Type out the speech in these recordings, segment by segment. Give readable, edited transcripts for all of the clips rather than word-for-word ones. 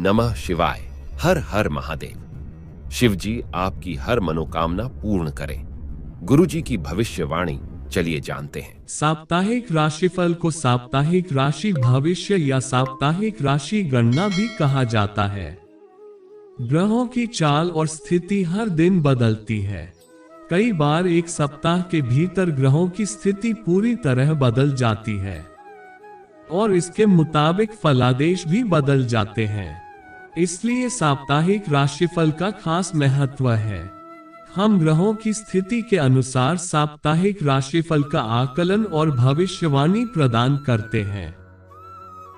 नमः शिवाय। हर हर महादेव। शिव जी आपकी हर मनोकामना पूर्ण करें। गुरु जी की भविष्यवाणी चलिए जानते हैं। साप्ताहिक राशिफल को साप्ताहिक राशि भविष्य या साप्ताहिक राशि गणना भी कहा जाता है। ग्रहों की चाल और स्थिति हर दिन बदलती है। कई बार एक सप्ताह के भीतर ग्रहों की स्थिति पूरी तरह बदल जाती है और इसके मुताबिक फलादेश भी बदल जाते हैं। इसलिए साप्ताहिक राशिफल का खास महत्व है। हम ग्रहों की स्थिति के अनुसार साप्ताहिक राशिफल का आकलन और भविष्यवाणी प्रदान करते हैं।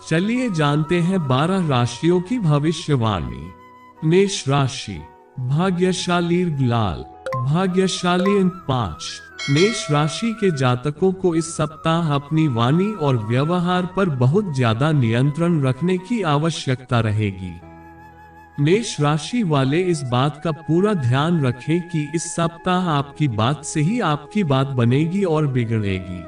चलिए जानते हैं 12 राशियों की भविष्यवाणी। मेष राशि, भाग्यशाली लाल, भाग्यशाली अंक 5। मेष राशि के जातकों को इस सप्ताह अपनी वाणी और व्यवहार पर बहुत ज्यादा नियंत्रण रखने की आवश्यकता रहेगी। मेष राशि वाले इस बात का पूरा ध्यान रखें कि इस सप्ताह आपकी बात से ही आपकी बात बनेगी और बिगड़ेगी।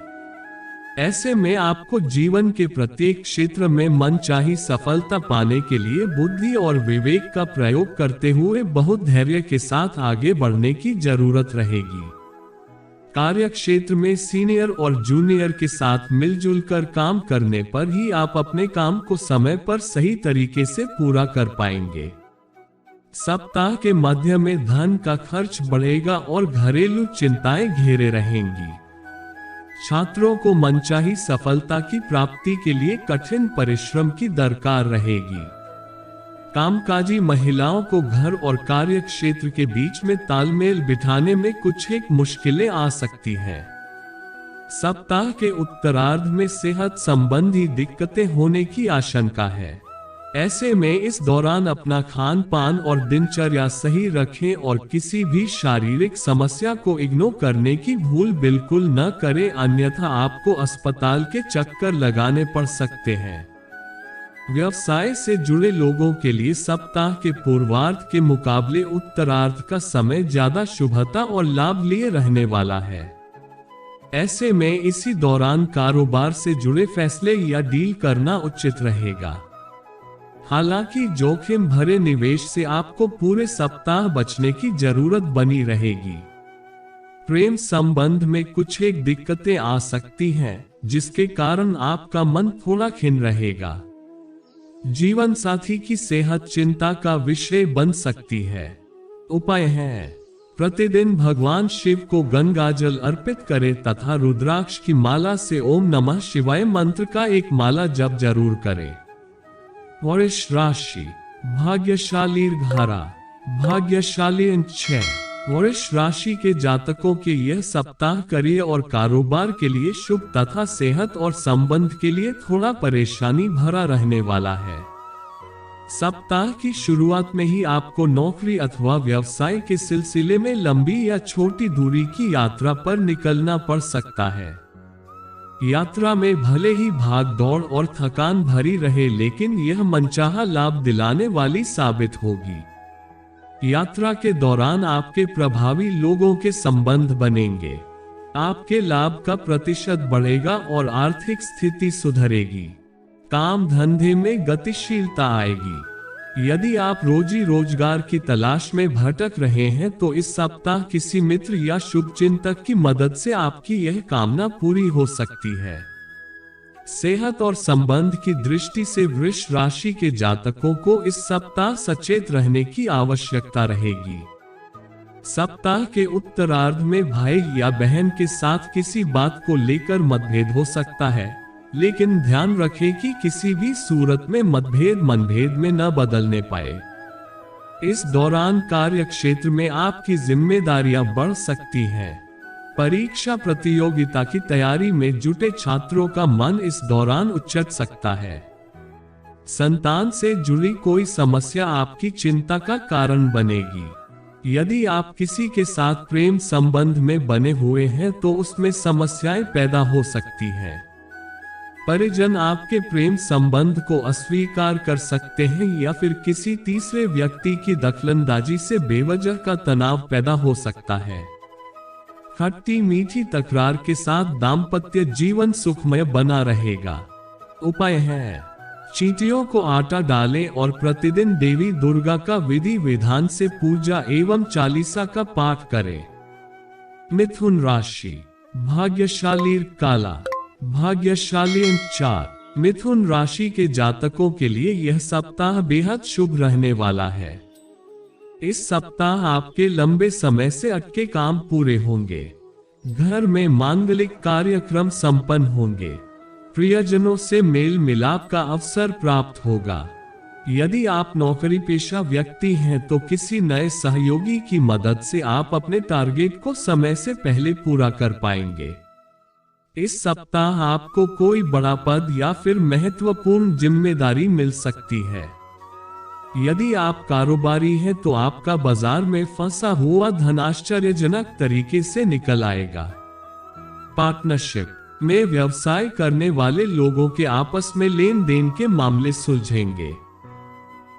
ऐसे में आपको जीवन के प्रत्येक क्षेत्र में मनचाही सफलता पाने के लिए बुद्धि और विवेक का प्रयोग करते हुए बहुत धैर्य के साथ आगे बढ़ने की जरूरत रहेगी। कार्य क्षेत्र में सीनियर और जूनियर के साथ मिलजुल कर काम करने पर ही आप अपने काम को समय पर सही तरीके से पूरा कर पाएंगे। सप्ताह के मध्य में धन का खर्च बढ़ेगा और घरेलू चिंताएं घेरे रहेंगी। छात्रों को मनचाही सफलता की प्राप्ति के लिए कठिन परिश्रम की दरकार रहेगी। कामकाजी महिलाओं को घर और कार्य क्षेत्र के बीच में तालमेल बिठाने में कुछ एक मुश्किलें आ सकती हैं। सप्ताह के उत्तरार्ध में सेहत संबंधी दिक्कतें होने की आशंका है। ऐसे में इस दौरान अपना खान पान और दिनचर्या सही रखें और किसी भी शारीरिक समस्या को इग्नोर करने की भूल बिल्कुल न करें, अन्यथा आपको अस्पताल के चक्कर लगाने पड़ सकते हैं। व्यवसाय से जुड़े लोगों के लिए सप्ताह के पूर्वार्ध के मुकाबले उत्तरार्ध का समय ज्यादा शुभता और लाभ लिए रहने वाला है। ऐसे में इसी दौरान कारोबार से जुड़े फैसले या डील करना उचित रहेगा। हालांकि जोखिम भरे निवेश से आपको पूरे सप्ताह बचने की जरूरत बनी रहेगी। प्रेम संबंध में कुछ एक दिक्कतें आ सकती हैं, जिसके कारण आपका मन थोड़ा खिन्न रहेगा। जीवन साथी की सेहत चिंता का विषय बन सकती है। उपाय है, प्रतिदिन भगवान शिव को गंगाजल अर्पित करें तथा रुद्राक्ष की माला से ओम नमः शिवाय मंत्र का एक माला जप जरूर करें। वृष राशि, भाग्यशाली घारा, भाग्यशाली अंक 6। वृष राशि के जातकों के यह सप्ताह करियर और कारोबार के लिए शुभ तथा सेहत और संबंध के लिए थोड़ा परेशानी भरा रहने वाला है। सप्ताह की शुरुआत में ही आपको नौकरी अथवा व्यवसाय के सिलसिले में लंबी या छोटी दूरी की यात्रा पर निकलना पड़ सकता है। यात्रा में भले ही भाग दौड़ और थकान भरी रहे, लेकिन यह मनचाहा लाभ दिलाने वाली साबित होगी। यात्रा के दौरान आपके प्रभावी लोगों के संबंध बनेंगे। आपके लाभ का प्रतिशत बढ़ेगा और आर्थिक स्थिति सुधरेगी। काम धंधे में गतिशीलता आएगी। यदि आप रोजी रोजगार की तलाश में भटक रहे हैं तो इस सप्ताह किसी मित्र या शुभचिंतक की मदद से आपकी यह कामना पूरी हो सकती है। सेहत और संबंध की दृष्टि से वृष राशि के जातकों को इस सप्ताह सचेत रहने की आवश्यकता रहेगी। सप्ताह के उत्तरार्ध में भाई या बहन के साथ किसी बात को लेकर मतभेद हो सकता है, लेकिन ध्यान रखें कि किसी भी सूरत में मतभेद मनभेद में न बदलने पाए। इस दौरान कार्य क्षेत्र में आपकी जिम्मेदारियां बढ़ सकती हैं। परीक्षा प्रतियोगिता की तैयारी में जुटे छात्रों का मन इस दौरान उचट सकता है। संतान से जुड़ी कोई समस्या आपकी चिंता का कारण बनेगी। यदि आप किसी के साथ प्रेम संबंध में बने हुए हैं तो उसमें समस्याएं पैदा हो सकती हैं। परिजन आपके प्रेम संबंध को अस्वीकार कर सकते हैं या फिर किसी तीसरे व्यक्ति की दखलंदाजी से बेवजह का तनाव पैदा हो सकता है। खट्टी मीठी तकरार के साथ दाम्पत्य जीवन सुखमय बना रहेगा। उपाय है, चींटियों को आटा डालें और प्रतिदिन देवी दुर्गा का विधि विधान से पूजा एवं चालीसा का पाठ करें। मिथुन राशि, भाग्यशाली काला, भाग्यशाली 4। मिथुन राशि के जातकों के लिए यह सप्ताह बेहद शुभ रहने वाला है। इस सप्ताह आपके लंबे समय से अटके काम पूरे होंगे। घर में मांगलिक कार्यक्रम संपन्न होंगे। प्रियजनों से मेल मिलाप का अवसर प्राप्त होगा। यदि आप नौकरी पेशा व्यक्ति हैं तो किसी नए सहयोगी की मदद से आप अपने टारगेट को समय से पहले पूरा कर पाएंगे। इस सप्ताह आपको कोई बड़ा पद या फिर महत्वपूर्ण जिम्मेदारी मिल सकती है। यदि आप कारोबारी हैं तो आपका बाजार में फंसा हुआ धन आश्चर्यजनक तरीके से निकल आएगा। पार्टनरशिप में व्यवसाय करने वाले लोगों के आपस में लेन देन के मामले सुलझेंगे।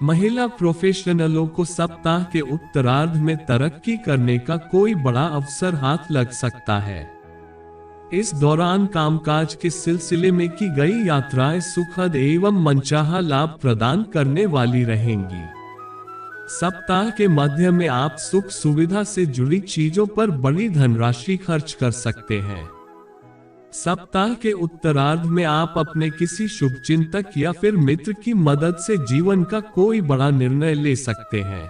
महिला प्रोफेशनलों को सप्ताह के उत्तरार्ध में तरक्की करने का कोई बड़ा अवसर हाथ लग सकता है। इस दौरान कामकाज के सिलसिले में की गई यात्राएं सुखद एवं मनचाहा लाभ प्रदान करने वाली रहेंगी। सप्ताह के मध्य में आप सुख सुविधा से जुड़ी चीजों पर बड़ी धनराशि खर्च कर सकते हैं। सप्ताह के उत्तरार्ध में आप अपने किसी शुभचिंतक या फिर मित्र की मदद से जीवन का कोई बड़ा निर्णय ले सकते हैं।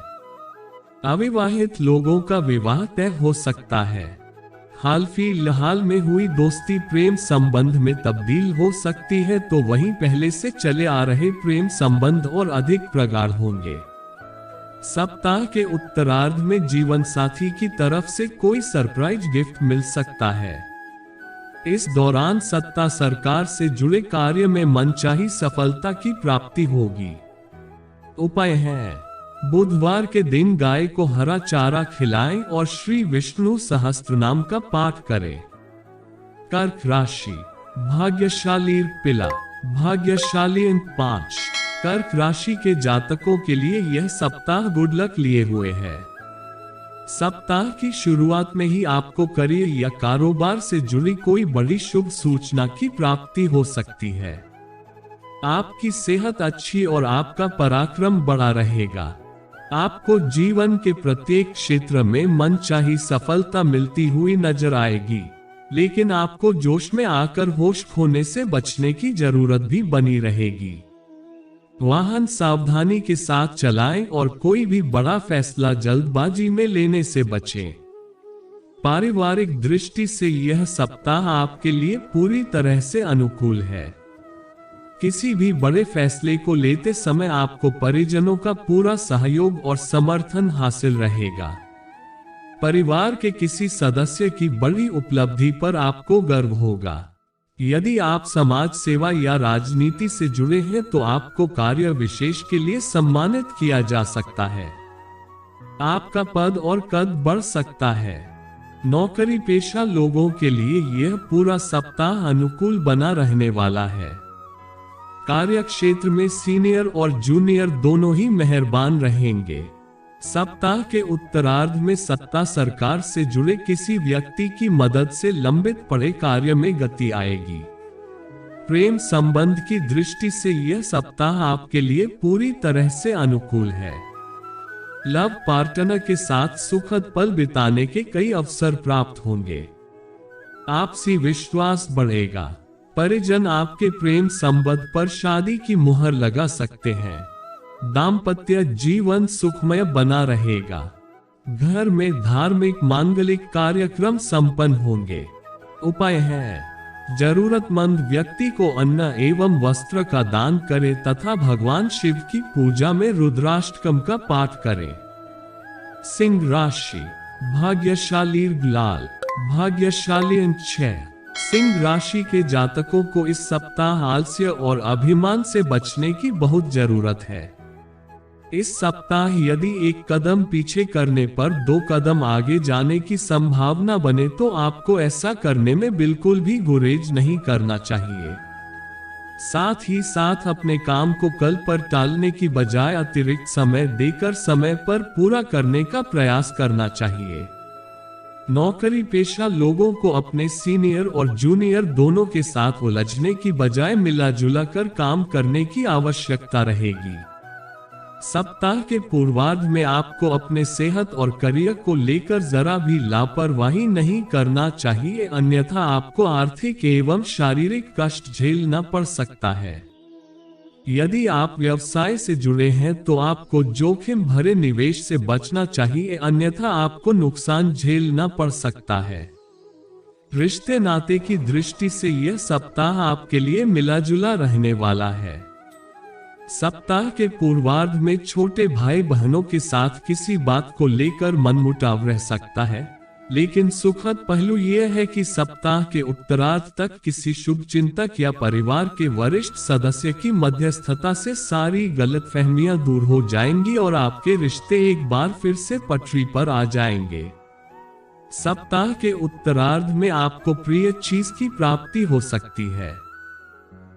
अविवाहित लोगों का विवाह तय हो सकता है। हाल फिलहाल में हुई दोस्ती प्रेम संबंध में तब्दील हो सकती है, तो वहीं पहले से चले आ रहे प्रेम संबंध और अधिक प्रगाढ़ होंगे। सप्ताह के उत्तरार्ध में जीवन साथी की तरफ से कोई सरप्राइज गिफ्ट मिल सकता है। इस दौरान सत्ता सरकार से जुड़े कार्य में मनचाही सफलता की प्राप्ति होगी। उपाय है, बुधवार के दिन गाय को हरा चारा खिलाएं और श्री विष्णु सहस्त्रनाम का पाठ करें। कर्क राशि, भाग्यशाली पिला, भाग्यशाली 5। कर्क राशि के जातकों के लिए यह सप्ताह गुड लक लिए हुए है। सप्ताह की शुरुआत में ही आपको करियर या कारोबार से जुड़ी कोई बड़ी शुभ सूचना की प्राप्ति हो सकती है। आपकी सेहत अच्छी और आपका पराक्रम बड़ा रहेगा। आपको जीवन के प्रत्येक क्षेत्र में मनचाही सफलता मिलती हुई नजर आएगी, लेकिन आपको जोश में आकर होश खोने से बचने की जरूरत भी बनी रहेगी। वाहन सावधानी के साथ चलाएं और कोई भी बड़ा फैसला जल्दबाजी में लेने से बचें। पारिवारिक दृष्टि से यह सप्ताह आपके लिए पूरी तरह से अनुकूल है। किसी भी बड़े फैसले को लेते समय आपको परिजनों का पूरा सहयोग और समर्थन हासिल रहेगा। परिवार के किसी सदस्य की बड़ी उपलब्धि पर आपको गर्व होगा। यदि आप समाज सेवा या राजनीति से जुड़े हैं तो आपको कार्य विशेष के लिए सम्मानित किया जा सकता है। आपका पद और कद बढ़ सकता है। नौकरी पेशा लोगों के लिए यह पूरा सप्ताह अनुकूल बना रहने वाला है। कार्य क्षेत्र में सीनियर और जूनियर दोनों ही मेहरबान रहेंगे। सप्ताह के उत्तरार्ध में सत्ता सरकार से जुड़े किसी व्यक्ति की मदद से लंबित पड़े कार्य में गति आएगी। प्रेम संबंध की दृष्टि से यह सप्ताह आपके लिए पूरी तरह से अनुकूल है। लव पार्टनर के साथ सुखद पल बिताने के कई अवसर प्राप्त होंगे। आपसी विश्वास बढ़ेगा। परिजन आपके प्रेम संबंध पर शादी की मुहर लगा सकते हैं। दाम्पत्य जीवन सुखमय बना रहेगा। घर में धार्मिक मांगलिक कार्यक्रम संपन्न होंगे। उपाय है, जरूरतमंद व्यक्ति को अन्न एवं वस्त्र का दान करें तथा भगवान शिव की पूजा में रुद्राष्टकम का पाठ करें। सिंह राशि, भाग्यशाली लाल, भाग्यशाली 6। सिंह राशि के जातकों को इस सप्ताह आलस्य और अभिमान से बचने की बहुत जरूरत है। इस सप्ताह यदि एक कदम पीछे करने पर 2 कदम आगे जाने की संभावना बने तो आपको ऐसा करने में बिल्कुल भी गुरेज नहीं करना चाहिए। साथ ही साथ अपने काम को कल पर टालने की बजाय अतिरिक्त समय देकर समय पर पूरा करने का प्रयास करना चाहिए। नौकरी पेशा लोगों को अपने सीनियर और जूनियर दोनों के साथ उलझने की बजाय मिला जुला कर काम करने की आवश्यकता रहेगी। सप्ताह के पूर्वार्ध में आपको अपने सेहत और करियर को लेकर जरा भी लापरवाही नहीं करना चाहिए, अन्यथा आपको आर्थिक एवं शारीरिक कष्ट झेलना पड़ सकता है। यदि आप व्यवसाय से जुड़े हैं तो आपको जोखिम भरे निवेश से बचना चाहिए, अन्यथा आपको नुकसान झेलना पड़ सकता है। रिश्ते नाते की दृष्टि से यह सप्ताह आपके लिए मिला जुला रहने वाला है। सप्ताह के पूर्वार्ध में छोटे भाई बहनों के साथ किसी बात को लेकर मनमुटाव रह सकता है, लेकिन सुखद पहलू यह है कि सप्ताह के उत्तरार्ध तक किसी शुभ चिंतक या परिवार के वरिष्ठ सदस्य की मध्यस्थता से सारी गलतफहमियां दूर हो जाएंगी और आपके रिश्ते एक बार फिर से पटरी पर आ जाएंगे। सप्ताह के उत्तरार्ध में आपको प्रिय चीज की प्राप्ति हो सकती है।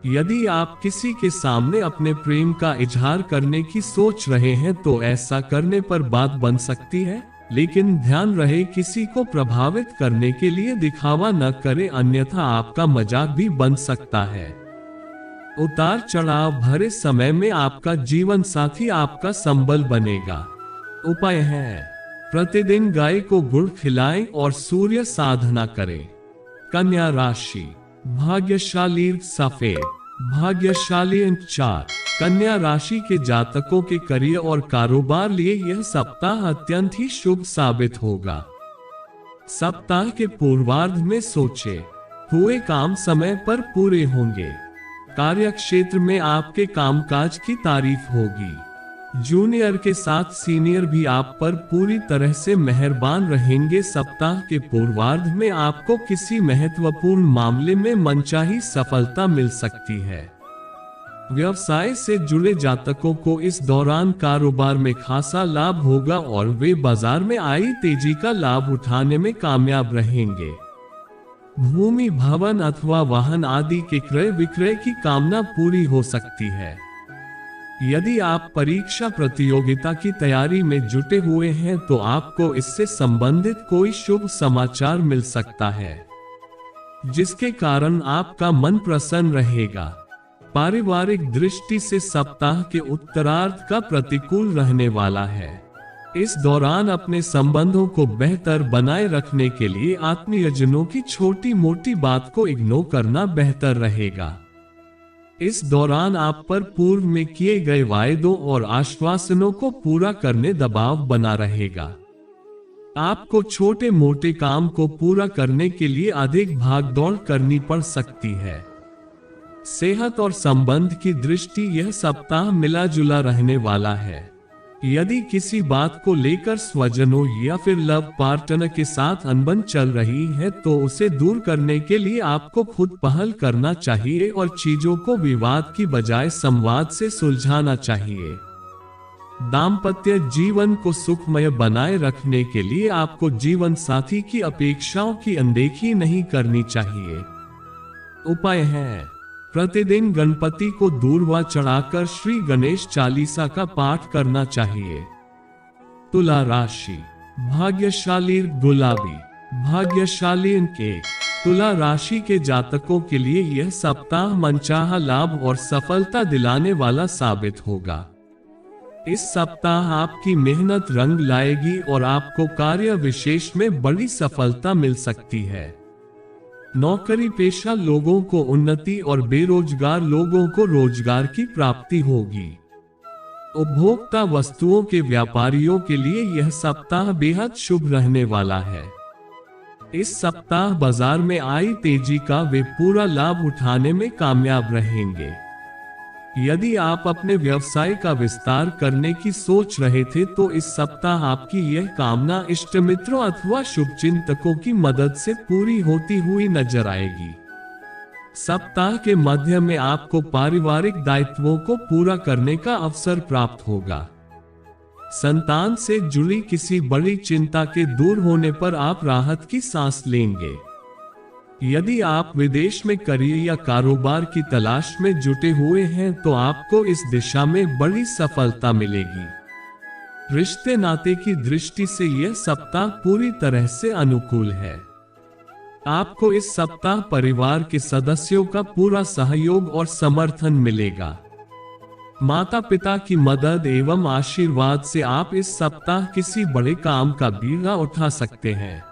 यदि आप किसी के सामने अपने प्रेम का इजहार करने की सोच रहे हैं तो ऐसा करने पर बात बन सकती है, लेकिन ध्यान रहे किसी को प्रभावित करने के लिए दिखावा न करें, अन्यथा आपका मजाक भी बन सकता है। उतार चढ़ाव भरे समय में आपका जीवन साथी आपका संबल बनेगा। उपाय है, प्रतिदिन गाय को गुड़ खिलाएं और सूर्य साधना करें। कन्या राशि, भाग्यशाली सफेद, भाग्यशाली अंक 4। कन्या राशि के जातकों के करियर और कारोबार लिए यह सप्ताह अत्यंत ही शुभ साबित होगा। सप्ताह के पूर्वार्ध में सोचे हुए काम समय पर पूरे होंगे। कार्य क्षेत्र में आपके कामकाज की तारीफ होगी। जूनियर के साथ सीनियर भी आप पर पूरी तरह से मेहरबान रहेंगे। सप्ताह के पूर्वार्ध में आपको किसी महत्वपूर्ण मामले में मनचाही सफलता मिल सकती है। व्यवसाय से जुड़े जातकों को इस दौरान कारोबार में खासा लाभ होगा और वे बाजार में आई तेजी का लाभ उठाने में कामयाब रहेंगे। भूमि, भवन अथवा वाहन आदि के क्रय विक्रय की कामना पूरी हो सकती है। यदि आप परीक्षा प्रतियोगिता की तैयारी में जुटे हुए हैं तो आपको इससे संबंधित कोई शुभ समाचार मिल सकता है, जिसके कारण आपका मन प्रसन्न रहेगा। पारिवारिक दृष्टि से सप्ताह के उत्तरार्ध का प्रतिकूल रहने वाला है। इस दौरान अपने संबंधों को बेहतर बनाए रखने के लिए आत्मीयजनों की छोटी मोटी बात को इग्नोर करना बेहतर रहेगा। इस दौरान आप पर पूर्व में किए गए वायदों और आश्वासनों को पूरा करने दबाव बना रहेगा। आपको छोटे मोटे काम को पूरा करने के लिए अधिक भागदौड़ करनी पड़ सकती है। सेहत और संबंध की दृष्टि यह सप्ताह मिला जुला रहने वाला है। यदि किसी बात को लेकर स्वजनों या फिर लव पार्टनर के साथ अनबन चल रही है तो उसे दूर करने के लिए आपको खुद पहल करना चाहिए और चीजों को विवाद की बजाय संवाद से सुलझाना चाहिए। दाम्पत्य जीवन को सुखमय बनाए रखने के लिए आपको जीवन साथी की अपेक्षाओं की अनदेखी नहीं करनी चाहिए। उपाय है, प्रतिदिन गणपति को दूर्वा चढ़ाकर श्री गणेश चालीसा का पाठ करना चाहिए। तुला राशि, भाग्यशाली गुलाबी, भाग्यशाली अंक 1। तुला राशि के जातकों के लिए यह सप्ताह मनचाहा लाभ और सफलता दिलाने वाला साबित होगा। इस सप्ताह आपकी मेहनत रंग लाएगी और आपको कार्य विशेष में बड़ी सफलता मिल सकती है। नौकरी पेशा लोगों को उन्नति और बेरोजगार लोगों को रोजगार की प्राप्ति होगी। उपभोक्ता वस्तुओं के व्यापारियों के लिए यह सप्ताह बेहद शुभ रहने वाला है। इस सप्ताह बाजार में आई तेजी का वे पूरा लाभ उठाने में कामयाब रहेंगे। यदि आप अपने व्यवसाय का विस्तार करने की सोच रहे थे तो इस सप्ताह आपकी यह कामना इष्ट मित्रों अथवा शुभचिंतकों की मदद से पूरी होती हुई नजर आएगी। सप्ताह के मध्य में आपको पारिवारिक दायित्वों को पूरा करने का अवसर प्राप्त होगा। संतान से जुड़ी किसी बड़ी चिंता के दूर होने पर आप राहत की सांस लेंगे। यदि आप विदेश में करियर या कारोबार की तलाश में जुटे हुए हैं तो आपको इस दिशा में बड़ी सफलता मिलेगी। रिश्ते नाते की दृष्टि से यह सप्ताह पूरी तरह से अनुकूल है। आपको इस सप्ताह परिवार के सदस्यों का पूरा सहयोग और समर्थन मिलेगा। माता पिता की मदद एवं आशीर्वाद से आप इस सप्ताह किसी बड़े काम का बीड़ा उठा सकते हैं।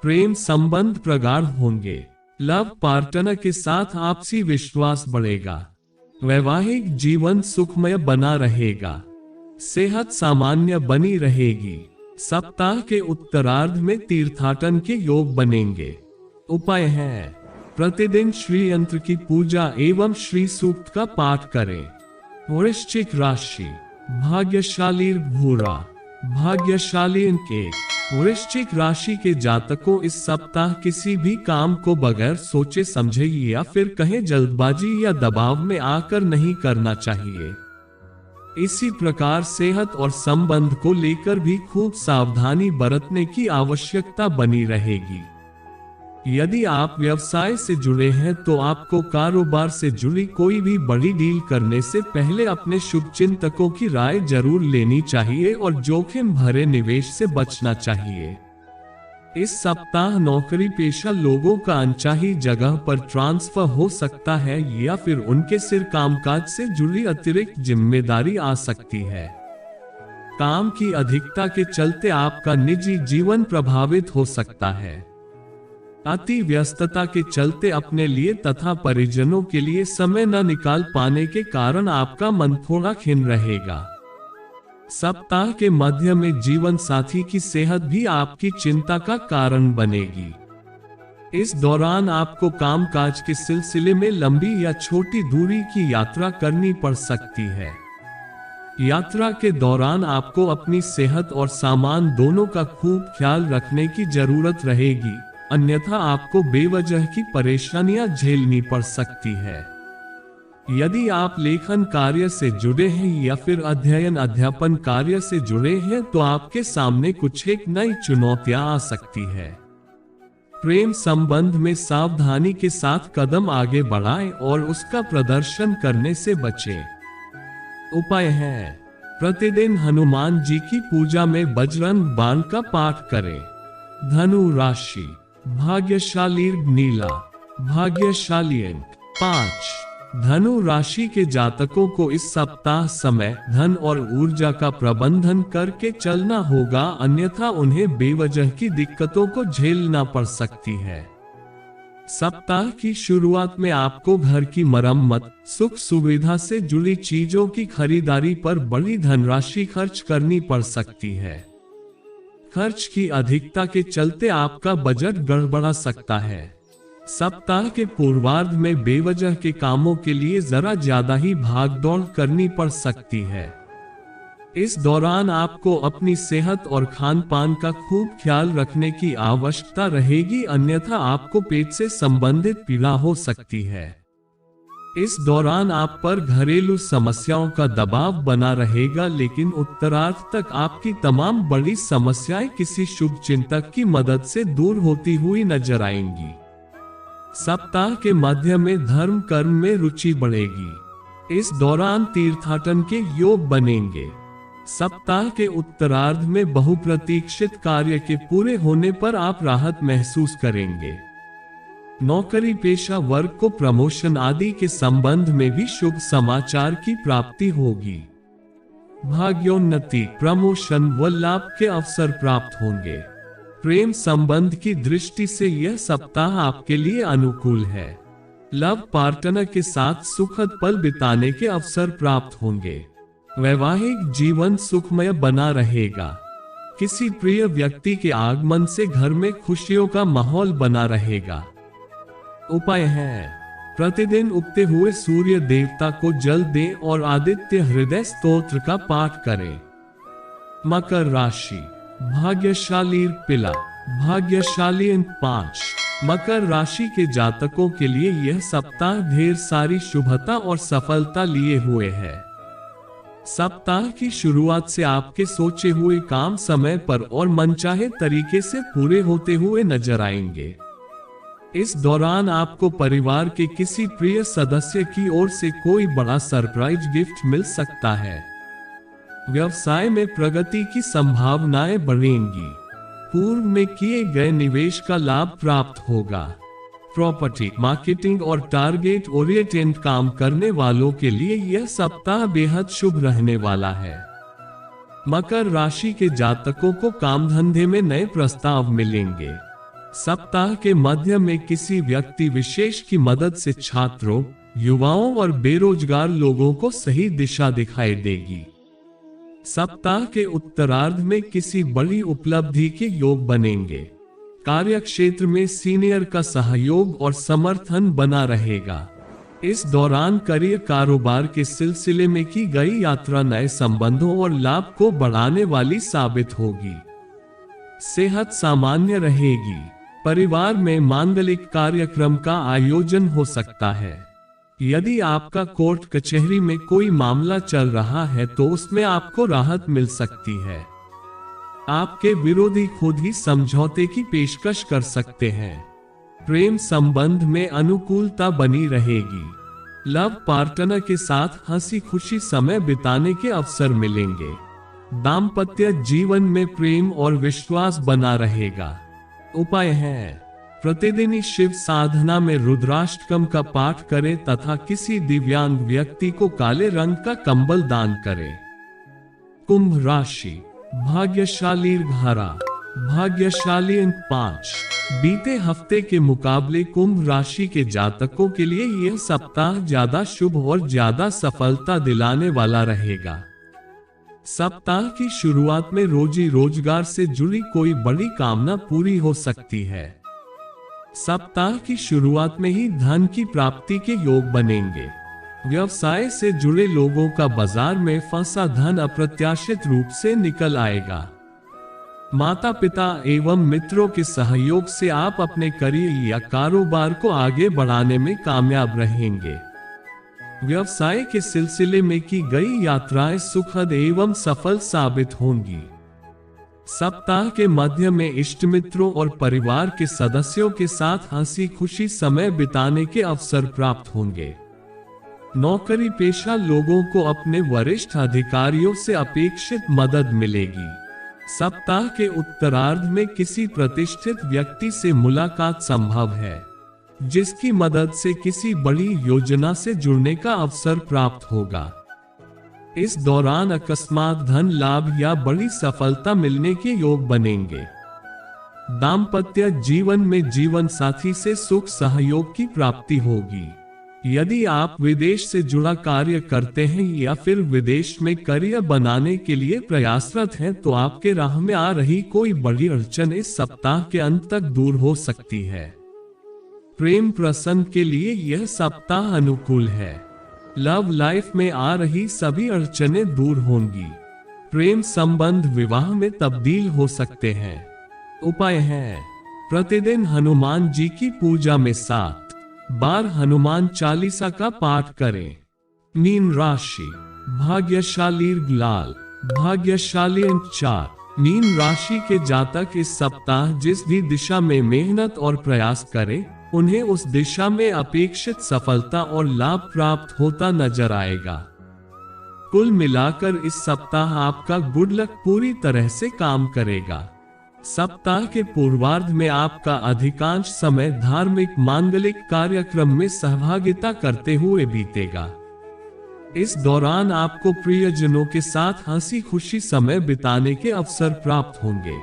प्रेम संबंध प्रगाढ़ होंगे। लव पार्टनर के साथ आपसी विश्वास बढ़ेगा। वैवाहिक जीवन सुखमय बना रहेगा। सेहत सामान्य बनी रहेगी। सप्ताह के उत्तरार्ध में तीर्थाटन के योग बनेंगे। उपाय है, प्रतिदिन श्री यंत्र की पूजा एवं श्री सूक्त का पाठ करें। वृश्चिक राशि, भाग्यशाली भूरा, भाग्यशाली इनके। वृश्चिक राशि के जातकों इस सप्ताह किसी भी काम को बगैर सोचे समझे या फिर कहें जल्दबाजी या दबाव में आकर नहीं करना चाहिए। इसी प्रकार सेहत और संबंध को लेकर भी खूब सावधानी बरतने की आवश्यकता बनी रहेगी। यदि आप व्यवसाय से जुड़े हैं तो आपको कारोबार से जुड़ी कोई भी बड़ी डील करने से पहले अपने शुभचिंतकों की राय जरूर लेनी चाहिए और जोखिम भरे निवेश से बचना चाहिए। इस सप्ताह नौकरी पेशा लोगों का अनचाही जगह पर ट्रांसफर हो सकता है या फिर उनके सिर कामकाज से जुड़ी अतिरिक्त जिम्मेदारी आ सकती है। काम की अधिकता के चलते आपका निजी जीवन प्रभावित हो सकता है। अति व्यस्तता के चलते अपने लिए तथा परिजनों के लिए समय न निकाल पाने के कारण आपका मन थोड़ा खिन्न रहेगा। सप्ताह के मध्य में जीवन साथी की सेहत भी आपकी चिंता का कारण बनेगी। इस दौरान आपको कामकाज के सिलसिले में लंबी या छोटी दूरी की यात्रा करनी पड़ सकती है। यात्रा के दौरान आपको अपनी सेहत और सामान दोनों का खूब ख्याल रखने की जरूरत रहेगी, अन्यथा आपको बेवजह की परेशानियां झेलनी पड़ सकती है। यदि आप लेखन कार्य से जुड़े हैं या फिर अध्ययन अध्यापन कार्य से जुड़े हैं तो आपके सामने कुछ एक नई चुनौतियां आ सकती है। प्रेम संबंध में सावधानी के साथ कदम आगे बढ़ाएं और उसका प्रदर्शन करने से बचें। उपाय है, प्रतिदिन हनुमान जी की पूजा में बजरंग बाण का पाठ करें। धनु राशि, भाग्यशाली नीला, भाग्यशाली अंक 5। धनु राशि के जातकों को इस सप्ताह समय, धन और ऊर्जा का प्रबंधन करके चलना होगा, अन्यथा उन्हें बेवजह की दिक्कतों को झेलना पड़ सकती है। सप्ताह की शुरुआत में आपको घर की मरम्मत, सुख सुविधा से जुड़ी चीजों की खरीदारी पर बड़ी धनराशि खर्च करनी पड़ सकती है। खर्च की अधिकता के चलते आपका बजट गड़बड़ा सकता है। सप्ताह के पूर्वार्ध में बेवजह के कामों के लिए जरा ज्यादा ही भागदौड़ करनी पड़ सकती है। इस दौरान आपको अपनी सेहत और खान पान का खूब ख्याल रखने की आवश्यकता रहेगी, अन्यथा आपको पेट से संबंधित पीड़ा हो सकती है। इस दौरान आप पर घरेलू समस्याओं का दबाव बना रहेगा, लेकिन उत्तरार्ध तक आपकी तमाम बड़ी समस्याएं किसी शुभ चिंतक की मदद से दूर होती हुई नजर आएंगी। सप्ताह के मध्य में धर्म कर्म में रुचि बढ़ेगी। इस दौरान तीर्थाटन के योग बनेंगे। सप्ताह के उत्तरार्ध में बहुप्रतीक्षित कार्य के पूरे होने पर आप राहत महसूस करेंगे। नौकरी पेशा वर्ग को प्रमोशन आदि के संबंध में भी शुभ समाचार की प्राप्ति होगी। भाग्योन्नति, प्रमोशन व लाभ के अवसर प्राप्त होंगे। प्रेम संबंध की दृष्टि से यह सप्ताह आपके लिए अनुकूल है। लव पार्टनर के साथ सुखद पल बिताने के अवसर प्राप्त होंगे। वैवाहिक जीवन सुखमय बना रहेगा। किसी प्रिय व्यक्ति के आगमन से घर में खुशियों का माहौल बना रहेगा। उपाय है, प्रतिदिन उगते हुए सूर्य देवता को जल दें और आदित्य हृदय स्तोत्र का पाठ करें। मकर राशि, भाग्यशाली पिला, भाग्यशाली अंक 5। मकर राशि के जातकों के लिए यह सप्ताह ढेर सारी शुभता और सफलता लिए हुए है। सप्ताह की शुरुआत से आपके सोचे हुए काम समय पर और मनचाहे तरीके से पूरे होते हुए नजर आएंगे। इस दौरान आपको परिवार के किसी प्रिय सदस्य की ओर से कोई बड़ा सरप्राइज गिफ्ट मिल सकता है। व्यवसाय में प्रगति की संभावनाएं बढ़ेंगी। पूर्व में किए गए निवेश का लाभ प्राप्त होगा। प्रॉपर्टी, मार्केटिंग और टारगेट ओरिएंटेड काम करने वालों के लिए यह सप्ताह बेहद शुभ रहने वाला है। मकर राशि के जातकों को काम धंधे में नए प्रस्ताव मिलेंगे। सप्ताह के मध्य में किसी व्यक्ति विशेष की मदद से छात्रों, युवाओं और बेरोजगार लोगों को सही दिशा दिखाई देगी। सप्ताह के उत्तरार्ध में किसी बड़ी उपलब्धि के योग बनेंगे। कार्य क्षेत्र में सीनियर का सहयोग और समर्थन बना रहेगा। इस दौरान करियर कारोबार के सिलसिले में की गई यात्रा नए संबंधों और लाभ को बढ़ाने वाली साबित होगी। सेहत सामान्य रहेगी। परिवार में मांगलिक कार्यक्रम का आयोजन हो सकता है। यदि आपका कोर्ट कचहरी में कोई मामला चल रहा है तो उसमें आपको राहत मिल सकती है। आपके विरोधी खुद ही समझौते की पेशकश कर सकते हैं। प्रेम संबंध में अनुकूलता बनी रहेगी। लव पार्टनर के साथ हंसी खुशी समय बिताने के अवसर मिलेंगे। दाम्पत्य जीवन में प्रेम और विश्वास बना रहेगा। उपाय है, प्रतिदिन शिव साधना में रुद्राष्टकम का पाठ करें तथा किसी दिव्यांग व्यक्ति को काले रंग का कंबल दान करें। कुंभ राशि, भाग्यशाली घारा, भाग्यशाली अंक 5। बीते हफ्ते के मुकाबले कुंभ राशि के जातकों के लिए यह सप्ताह ज्यादा शुभ और ज्यादा सफलता दिलाने वाला रहेगा। सप्ताह की शुरुआत में रोजी रोजगार से जुड़ी कोई बड़ी कामना पूरी हो सकती है। सप्ताह की शुरुआत में ही धन की प्राप्ति के योग बनेंगे। व्यवसाय से जुड़े लोगों का बाजार में फंसा धन अप्रत्याशित रूप से निकल आएगा। माता पिता एवं मित्रों के सहयोग से आप अपने करियर या कारोबार को आगे बढ़ाने में कामयाब रहेंगे। व्यवसाय के सिलसिले में की गई यात्राएं सुखद एवं सफल साबित होंगी। सप्ताह के मध्य में इष्ट मित्रों और परिवार के सदस्यों के साथ हंसी खुशी समय बिताने के अवसर प्राप्त होंगे। नौकरी पेशा लोगों को अपने वरिष्ठ अधिकारियों से अपेक्षित मदद मिलेगी। सप्ताह के उत्तरार्ध में किसी प्रतिष्ठित व्यक्ति से मुलाकात संभव है, जिसकी मदद से किसी बड़ी योजना से जुड़ने का अवसर प्राप्त होगा। इस दौरान अकस्मात धन लाभ या बड़ी सफलता मिलने के योग बनेंगे। दाम्पत्य जीवन में जीवन साथी से सुख सहयोग की प्राप्ति होगी। यदि आप विदेश से जुड़ा कार्य करते हैं या फिर विदेश में करियर बनाने के लिए प्रयासरत हैं तो आपके राह में आ रही कोई बड़ी अड़चन इस सप्ताह के अंत तक दूर हो सकती है। प्रेम प्रसंग के लिए यह सप्ताह अनुकूल है। लव लाइफ में आ रही सभी अड़चनें दूर होंगी। प्रेम संबंध विवाह में तब्दील हो सकते हैं। उपाय है, प्रतिदिन हनुमान जी की पूजा में 7 बार हनुमान चालीसा का पाठ करें। मीन राशि, भाग्यशाली लाल, भाग्यशाली अंक 4। मीन राशि के जातक इस सप्ताह जिस भी दिशा में मेहनत और प्रयास करें, उन्हें उस दिशा में अपेक्षित सफलता और लाभ प्राप्त होता नजर आएगा। कुल मिलाकर इस सप्ताह आपका गुड लक पूरी तरह से काम करेगा। सप्ताह के पूर्वार्ध में आपका अधिकांश समय धार्मिक मांगलिक कार्यक्रम में सहभागिता करते हुए बीतेगा। इस दौरान आपको प्रियजनों के साथ हंसी खुशी समय बिताने के अवसर प्राप्त होंगे।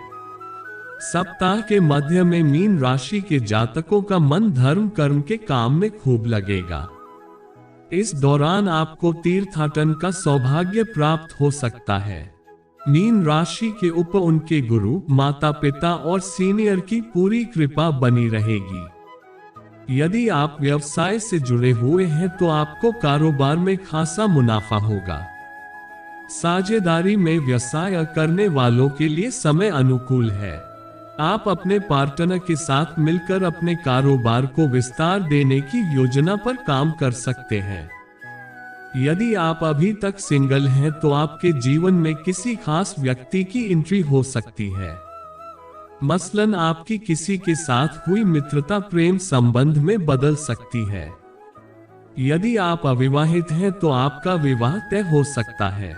सप्ताह के मध्य में मीन राशि के जातकों का मन धर्म कर्म के काम में खूब लगेगा। इस दौरान आपको तीर्थाटन का सौभाग्य प्राप्त हो सकता है। मीन राशि के ऊपर उनके गुरु, माता पिता और सीनियर की पूरी कृपा बनी रहेगी। यदि आप व्यवसाय से जुड़े हुए हैं तो आपको कारोबार में खासा मुनाफा होगा। साझेदारी में व्यवसाय करने वालों के लिए समय अनुकूल है। आप अपने पार्टनर के साथ मिलकर अपने कारोबार को विस्तार देने की योजना पर काम कर सकते हैं। यदि आप अभी तक सिंगल हैं तो आपके जीवन में किसी खास व्यक्ति की एंट्री हो सकती है। मसलन आपकी किसी के साथ हुई मित्रता प्रेम संबंध में बदल सकती है। यदि आप अविवाहित हैं तो आपका विवाह तय हो सकता है।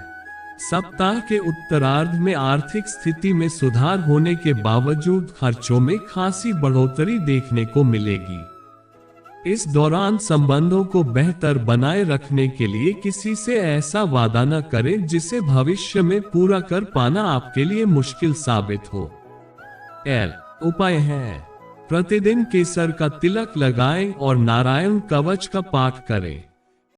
सप्ताह के उत्तरार्ध में आर्थिक स्थिति में सुधार होने के बावजूद खर्चों में खासी बढ़ोतरी देखने को मिलेगी। इस दौरान संबंधों को बेहतर बनाए रखने के लिए किसी से ऐसा वादा न करें जिसे भविष्य में पूरा कर पाना आपके लिए मुश्किल साबित हो। उपाय है, प्रतिदिन केसर का तिलक लगाएं और नारायण कवच का पाठ करें।